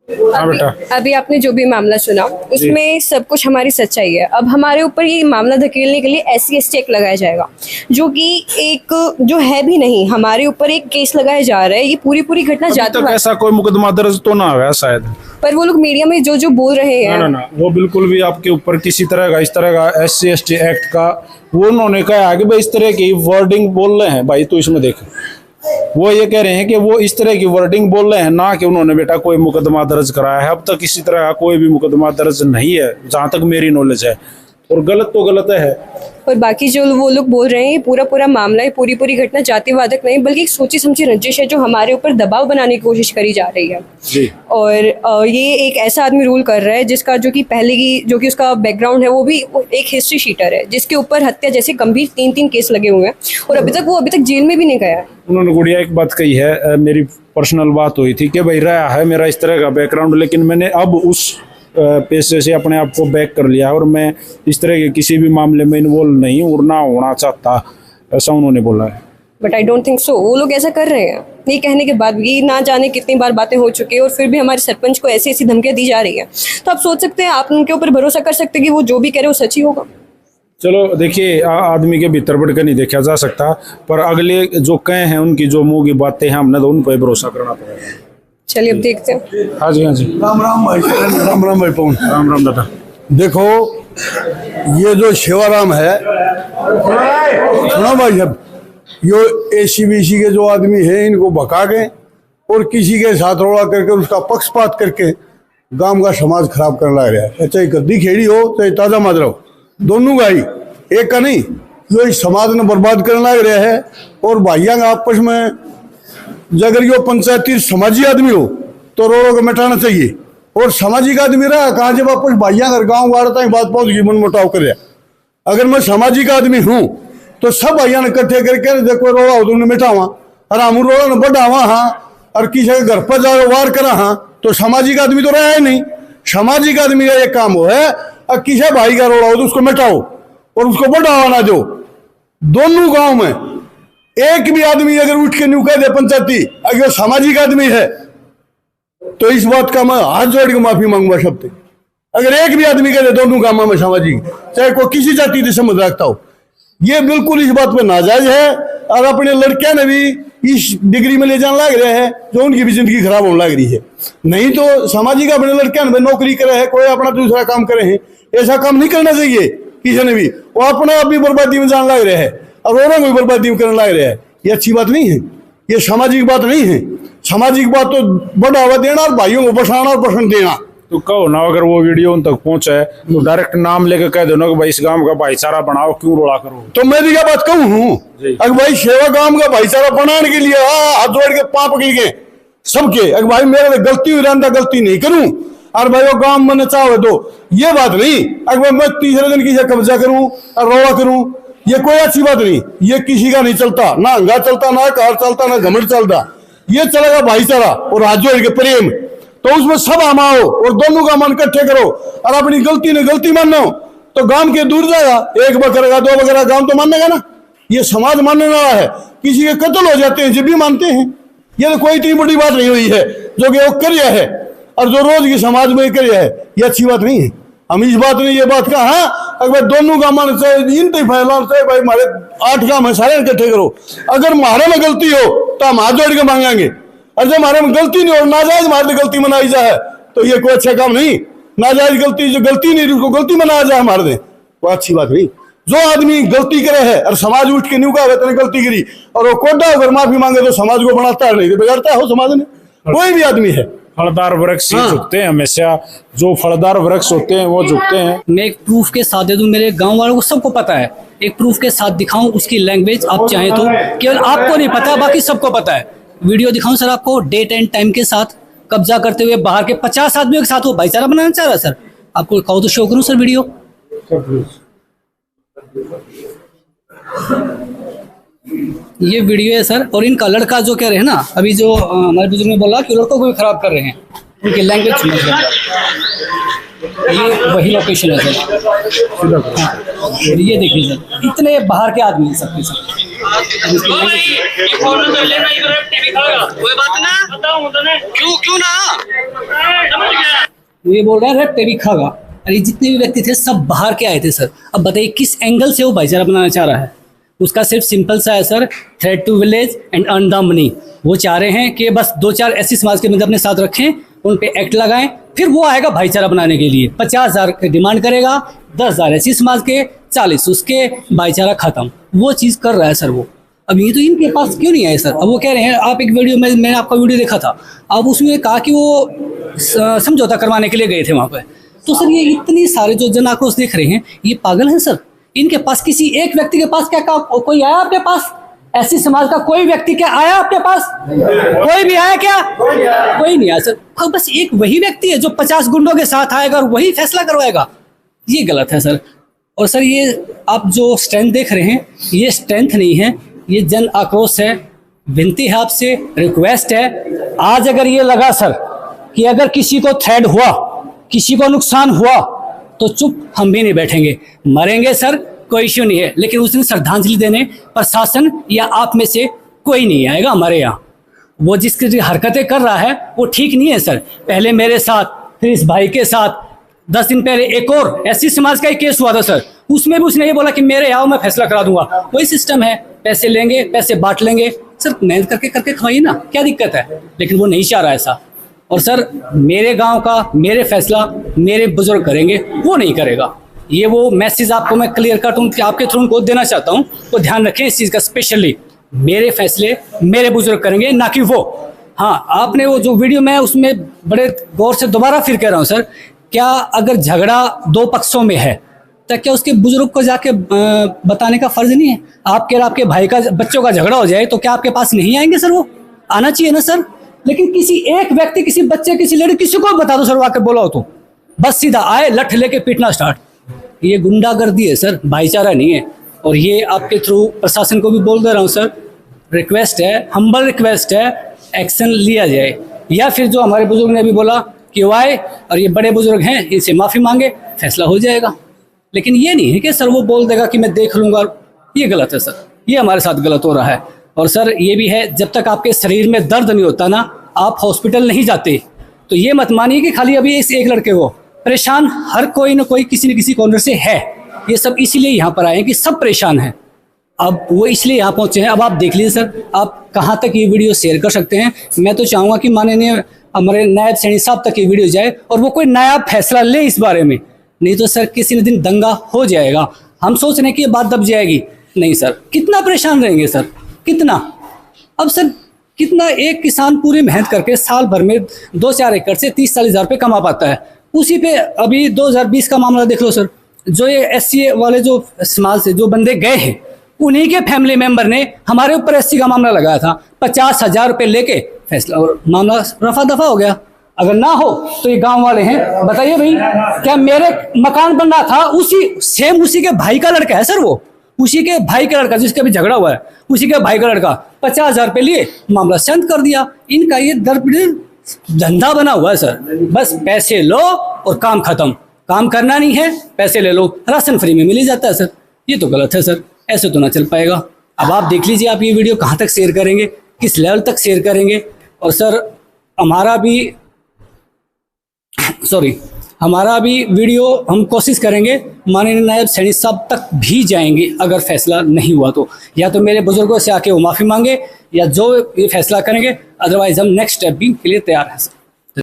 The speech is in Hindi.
अभी आपने जो भी मामला सुना उसमें सब कुछ हमारी सच्चाई है। अब हमारे ऊपर ये मामला धकेलने के लिए SC/ST एक्ट लगाया जाएगा, जो कि एक जो है भी नहीं, हमारे ऊपर एक केस लगाया जा रहा है। ये पूरी घटना जाती है, ऐसा कोई मुकदमा दर्ज तो ना हुआ शायद, पर वो लोग मीडिया में जो बोल रहे हैं ना, वो बिल्कुल भी आपके ऊपर किसी तरह का इस तरह का SC/ST एक्ट का वो उन्होंने कहा कि भाई इस तरह की वर्डिंग बोल रहे हैं भाई, तो इसमें देख वो ये कह रहे हैं कि वो इस तरह की वर्डिंग बोल रहे हैं, ना कि उन्होंने बेटा कोई मुकदमा दर्ज कराया है। अब तक किसी तरह का कोई भी मुकदमा दर्ज नहीं है जहां तक मेरी नॉलेज है, और गलत तो गलत है। और बाकी जो वो लोग बोल रहे हैं पूरा मामला है, पूरी घटना जातिवादक नहीं बल्कि एक सोची समझी रंजिश है जो हमारे ऊपर दबाव बनाने की कोशिश करी जा रही है जी। और ये एक ऐसा आदमी रूल कर रहा है जिसका जो कि पहले की जो कि उसका बैकग्राउंड है वो भी एक हिस्ट्री शीटर है, जिसके ऊपर हत्या जैसे गंभीर 3 केस लगे हुए हैं, और अभी तक जेल में भी नहीं गया है। उन्होंने गुड़िया एक बात कही है, मेरी पर्सनल बात हुई थी कि भाई रहा है मेरा इस तरह का बैकग्राउंड, लेकिन मैंने अब उस पेशे से अपने आप को बैक कर लिया और मैं इस तरह के किसी भी मामले में इन्वॉल्व नहीं हूँ और ना होना चाहता, ऐसा उन्होंने बोला है। But I don't think so, वो लोग ऐसा कर रहे हैं। ये कहने के बाद भी ना जाने कितनी बार बातें हो चुकी है और फिर भी हमारे सरपंच को ऐसी धमकियां दी जा रही है, तो आप सोच सकते हैं, आप उनके ऊपर भरोसा कर सकते हैं कि वो जो भी कह रहे हैं वो सच ही होगा। चलो देखिए, आदमी के भीतर बढ़ कर नहीं देखा जा सकता, पर अगले जो कहे हैं उनकी जो मुंह की बातें हैं हमने तो उन पर भरोसा करना पड़ेगा। चलिए अब देखते हैं। हाँ जी राम भाई पवन। राम दादा। देखो ये जो शिवाराम है, सुनो भाई साहब, ये ACBC के जो आदमी है इनको भगा के और किसी के साथ रोड़ा करके उसका पक्षपात करके गांव का समाज खराब करने लग रहा है। चाहे कद्दी खेड़ी हो चाहे ताजा माजरा हो, दोनों का ही, एक का नहीं, जो इस समाज ने बर्बाद करने लग रहा है। और भाइयों आपस में अगर यो पंचायती समाजी आदमी हो तो रोड़ों को मिटाना चाहिए, और सामाजिक आदमी रहा कहाँ जब आपस भाइयों घर गाँव वाड़ता है बात पहुंच गई मन मुटाव कर। अगर मैं सामाजिक आदमी हूँ तो सब भाइयों ने इकट्ठे करके देखो रोड़ा हो तुमने मिटावा और हम रोड़ा ने बढ़ावा, हाँ, और किसी के घर पर जाओ वार करा, हाँ, तो सामाजिक आदमी तो रहा है नहीं। सामाजिक आदमी का एक काम हो है, और किसी भाई का रोड़ा हो तो उसको मिटाओ और उसको बढ़ावा ना दो। दोनों गांव में एक भी आदमी अगर उठ के न्यू कह दे पंचायती अगर सामाजिक आदमी है तो इस बात का मैं हाथ जोड़ के माफी मांगूंगा सबसे। अगर एक भी आदमी कह दे दोनों कामों में सामाजिक, चाहे कोई किसी जाति से समझ रखता हो, ये बिल्कुल इस बात पे नाजायज है। और अपने लड़कियां ने भी इस डिग्री में ले जाने लग रहे हैं जो उनकी भी जिंदगी खराब होने लग रही है। नहीं तो सामाजिक अपने लड़कियां ने नौकरी करे है, कोई अपना दूसरा काम करे है, ऐसा काम नहीं करना चाहिए किसी ने भी। वो अपने आप भी बर्बादी में जाने लग रहे हैं और औरों को भी बर्बादी में करने लग रहे हैं। ये अच्छी बात नहीं है, ये सामाजिक बात नहीं है। सामाजिक बात तो बढ़ावा देना और भाइयों को बसाना और पसंद देना। तो कहो ना, अगर वो वीडियो उन तक पहुंचे तो डायरेक्ट नाम लेकर कह दो ना कि भाई इस गांव का भाईचारा बनाओ, क्यों रोड़ा करो। तो मैं भी क्या बात कहूँ, अगर भाई सेवा गांव का भाईचारा बनाने के लिए हाथ जोड़ के पाप के सबके, अगर भाई मेरे गलती हुई रहता गलती नहीं करूं और भाई वो गांव में चाहो तो ये बात नहीं। अगर मैं तीसरे दिन किसी कब्जा करूं और रोड़ा करूं, ये कोई अच्छी बात नहीं। ये किसी का नहीं चलता, ना हंगा चलता, ना कार चलता, ना घमंड चलता। ये चलेगा भाईचारा और हाथ जोड़ के प्रेम, तो उसमें सब आमाओ और दोनों का मन इकट्ठे करो और अपनी गलती ने गलती मानो तो गांव के दूर जाएगा। एक बकरेगा दो बकरा गांव तो मानेगा ना। ये समाज मानने वाला है। किसी के कत्ल हो जाते हैं जब भी मानते हैं। ये तो कोई इतनी बड़ी बात नहीं हुई है जो कि वो करिया है और जो रोज की समाज में करिया है, ये अच्छी बात नहीं है। हम इस बात ने ये बात कहा, हाँ, अगर दोनों का मन से इन फैला से भाई हमारे 8 काम है सारे इकट्ठे करो। अगर हमारे में गलती हो तो हम हाथ जोड़ के मांगेंगे, और जब हमारे में गलती नहीं हो, नाजायज हमारे गलती मनाई जाए तो ये कोई अच्छा काम नहीं। नाजायज गलती जो गलती नहीं उसको गलती मनाया जाए हमारे दे, वो अच्छी बात नहीं। जो आदमी गलती करे है और समाज उठ के न्यू का गलती करी और वो कोडा अगर माफी मांगे तो समाज को बनाता है, नहीं तो बिगाड़ता है समाज ने। कोई भी आदमी है, फलदार वृक्ष झुकते हैं हमेशा, जो फलदार वृक्ष होते हैं वो झुकते हैं। मैं एक प्रूफ के साथ दे दूं, मेरे गांव वालों को सबको पता है। एक प्रूफ के साथ दिखाऊं उसकी लैंग्वेज, आप चाहें तो, केवल आपको नहीं पता बाकी सबको पता है। वीडियो दिखाऊं सर आपको, डेट एंड टाइम के साथ कब्जा करते हुए बाहर के 50 आदमियों के साथ वो भाईचारा बनाना चाह रहा है। सर आपको कहो तो शो करूं सर वीडियो। ये वीडियो है सर, और इनका लड़का जो कह रहे हैं ना, अभी जो हमारे बुजुर्ग ने बोला कि लड़कों को भी खराब कर रहे हैं, उनकी लैंग्वेज समझ रहे हैं। ये वही लोकेशन है सर। हाँ, ये देखिए सर, इतने बाहर के आदमी हैं सबके सब। कोई बात ना, क्यों ना ये बोल रहा है रेप तेरी खागा। अरे जितने भी व्यक्ति थे सब बाहर के आए थे सर। अब बताइए किस एंगल से वो भाईचारा बनाना चाह रहा है। उसका सिर्फ सिंपल सा है sir, thread to village and earn the money. वो चाह रहे हैं कि बस 2-4 ऐसी समाज के बंदे अपने साथ रखें, उन पे एक्ट लगाएं, फिर वो आएगा भाईचारा बनाने के लिए। 50,000 की डिमांड करेगा, 10,000 ऐसी समाज के, 40 उसके, भाईचारा खत्म। वो चीज़ कर रहा है सर वो। अब ये तो इनके पास क्यों नहीं आए सर। अब वो कह रहे हैं, आप एक वीडियो में, मैंने आपका वीडियो देखा था, अब उसमें कहा कि वो समझौता करवाने के लिए गए थे वहाँ पर। तो सर ये इतने सारे जो जन आक्रोश देख रहे हैं, ये पागल हैं सर। इनके पास किसी एक व्यक्ति के पास क्या कोई आया आपके पास? ऐसी समाज का कोई व्यक्ति क्या आया आपके पास? कोई भी आया क्या? कोई नहीं आया सर। अब बस एक वही व्यक्ति है जो 50 गुंडों के साथ आएगा और वही फैसला करवाएगा। ये गलत है सर। और सर ये आप जो स्ट्रेंथ देख रहे हैं, ये स्ट्रेंथ नहीं है, ये जन आक्रोश है। विनती है आपसे, रिक्वेस्ट है, आज अगर ये लगा सर कि अगर किसी को थ्रेड हुआ, किसी को नुकसान हुआ, तो चुप हम भी नहीं बैठेंगे। मरेंगे सर, कोई इश्यू नहीं है, लेकिन उस दिन श्रद्धांजलि देने प्रशासन या आप में से कोई नहीं आएगा हमारे यहाँ। वो जिसकी हरकतें कर रहा है वो ठीक नहीं है सर। पहले मेरे साथ, फिर इस भाई के साथ, 10 दिन पहले एक और ऐसी समाज का ही केस हुआ था सर। उसमें भी उसने ये बोला कि मेरे आओ, मैं फैसला करा दूंगा। वही सिस्टम है, पैसे लेंगे, पैसे बांट लेंगे। सर मेहनत करके करके खवाइए ना, क्या दिक्कत है? लेकिन वो नहीं चाह रहा ऐसा। और सर मेरे गांव का, मेरे फैसला मेरे बुजुर्ग करेंगे, वो नहीं करेगा। ये वो मैसेज आपको मैं क्लियर कट आपके थ्रू उनको देना चाहता हूँ। तो ध्यान रखें इस चीज़ का, स्पेशली मेरे फैसले मेरे बुजुर्ग करेंगे, ना कि वो। हाँ, आपने वो जो वीडियो में उसमें बड़े गौर से दोबारा फिर कह रहा हूँ सर, क्या अगर झगड़ा 2 पक्षों में है तो क्या उसके बुजुर्ग को जाके बताने का फर्ज नहीं है? आपके भाई का, बच्चों का झगड़ा हो जाए तो क्या आपके पास नहीं आएंगे सर? वो आना चाहिए ना सर। लेकिन किसी एक व्यक्ति, किसी बच्चे, किसी लड़की, किसी को बता दो सर, आके बोला हो तो बस सीधा आए, लठ लेके पीटना स्टार्ट। ये गुंडागर्दी है सर, भाईचारा नहीं है। और ये आपके थ्रू प्रशासन को भी बोल दे रहा हूँ सर, रिक्वेस्ट है, हम्बल रिक्वेस्ट है, एक्शन लिया जाए। या फिर जो हमारे बुजुर्ग ने भी बोला कि वो आए और ये बड़े बुजुर्ग हैं, इनसे माफ़ी मांगे, फैसला हो जाएगा। लेकिन ये नहीं है कि सर वो बोल देगा कि मैं देख लूँगा। ये गलत है सर, ये हमारे साथ गलत हो रहा है। और सर ये भी है, जब तक आपके शरीर में दर्द नहीं होता ना, आप हॉस्पिटल नहीं जाते। तो ये मत मानिए कि खाली अभी इस एक लड़के को परेशान, हर कोई ना कोई किसी न किसी कॉर्नर से है। ये सब इसीलिए यहाँ पर आए हैं कि सब परेशान हैं। अब वो इसलिए यहाँ पहुँचे हैं। अब आप देख लीजिए सर, आप कहाँ तक ये वीडियो शेयर कर सकते हैं। मैं तो चाहूँगा कि माननीय हमारे नायब सैनी साहब तक ये वीडियो जाए और वो कोई नया फैसला ले इस बारे में। नहीं तो सर किसी न दिन दंगा हो जाएगा। हम सोच रहे हैं कि ये बात दब जाएगी, नहीं सर, कितना परेशान रहेंगे सर, कितना। अब सर कितना एक किसान पूरी मेहनत करके साल भर में 2-4 एकड़ से 30-40 हज़ार रुपये कमा पाता है। उसी पे अभी 2020 का मामला देख लो सर, जो ये SC वाले जो समाज से जो बंदे गए हैं, उन्हीं के फैमिली मेंबर ने हमारे ऊपर SC का मामला लगाया था। 50,000 रुपये लेके फैसला और मामला रफा दफा हो गया। अगर ना हो तो ये गांव वाले हैं, बताइए भाई, क्या मेरे मकान बन रहा था, उसी के भाई का लड़का है सर, वो उसी के भाई का लड़का जिसका भी झगड़ा हुआ है, उसी के भाई का लड़का 50,000 रुपये लिए मामला शांत कर दिया। इनका ये धंधा बना हुआ है सर, बस पैसे लो और काम खत्म। काम करना नहीं है, पैसे ले लो, राशन फ्री में मिल ही जाता है सर। ये तो गलत है सर, ऐसे तो ना चल पाएगा। अब आप देख लीजिए, आप ये वीडियो कहाँ तक शेयर करेंगे, किस लेवल तक शेयर करेंगे। और सर हमारा भी वीडियो हम कोशिश करेंगे माननीय नायब सैनी साहब तक भी जाएंगे। अगर फैसला नहीं हुआ तो या तो मेरे बुजुर्गों से आके वो माफ़ी मांगे या जो ये फैसला करेंगे, अदरवाइज हम नेक्स्ट स्टेप भी के लिए तैयार हैं सर।